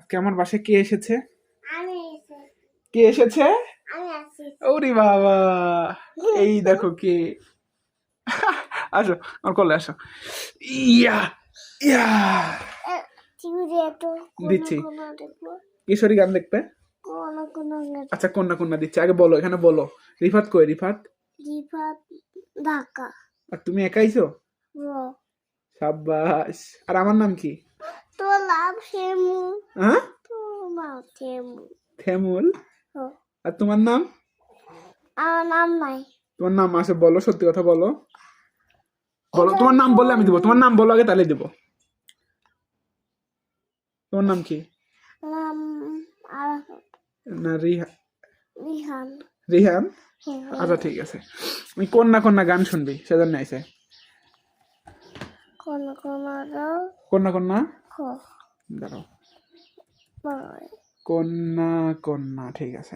আজকে আমার বাসায় কে এসেছে? আমি এসেছি। কে এসেছে? আমি আসি। ওরে বাবা, এই দেখো কে। আসো আমার কোলে আসো। ইয়া ইয়া টিভিতে একটু দিচ্ছি। কোন দেখবো, কিশোরী গান দেখবে? কোন আচ্ছা, কন্যা কন্যা দিচ্ছি। আগে বলো, এখানে বলো। রিফাত কই? রিফাত রিফাত ঢাকা। আর তুমি একাইছো? ও সাব্বাস। আর আমার নাম কি? তোর নাম শেমু। হ্যাঁ, তোর নাম শেমু। থেমুল। ও আর তোমার নাম? আমার নাম নাই। তোমার নাম আছে, বলো, সত্যি কথা বলো। বলো তোমার নাম, বললে আমি দেবো। তোমার নাম বলো আগে, তাহলে দেবো। তোমার নাম কি? নাম আরাফাত। না, রিহান। রিহান। হ্যাঁ, আচ্ছা ঠিক আছে। আমি কন্যা কন্যা গান শুনবি, সেজন্য আইছে। কোন কন্যা কন্যা খ দাঁড়াও। বয়। কন্যা কন্যা, ঠিক আছে।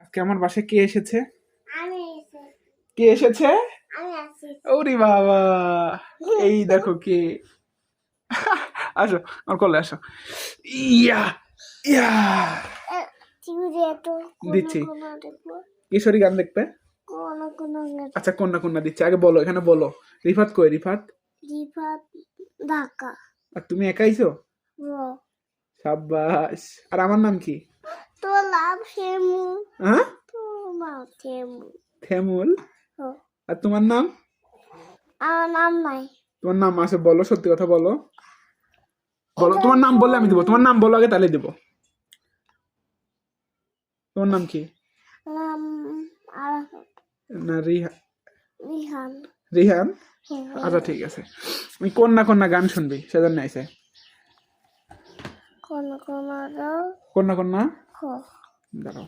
আজকে আমার বাসায় কে এসেছে? আমি এসেছি। কে এসেছে? আমি আসি। ওরে বাবা, এই দেখো কে। আসো আমার কোলে আসো। ইয়া ইয়া টিভিতে একটু দিচ্ছি। দেখবো, কিশোরী গান দেখবে? কোন আচ্ছা, কন্যা কন্যা দিচ্ছি। আগে বলো, এখানে বলো। রিফাত কই? রিফাত রিফাত ঢাকা। আর তুমি একাইছো? ও সাব্বাস। আর আমার নাম কি? তোর নাম শেমু। হ্যাঁ, তোর নাম শেমু। থেমুল। ও আর তোমার নাম? আমার নাম নাই। তোমার নাম আছে, বলো, সত্যি কথা বলো। বলো তোমার নাম, বললে আমি দেবো। তোমার নাম বলো আগে, তাহলে দেবো। তোমার নাম কি? নাম আরাফাত। না, রিহান। রিহান। হ্যাঁ, আচ্ছা ঠিক আছে। আমি কন্যা কন্যা গান শুনবি, সেজন্য আইছে। কোন কন্যা কন্যা খ দাঁড়াও।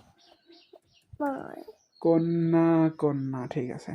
বয়। কন্যা কন্যা, ঠিক আছে।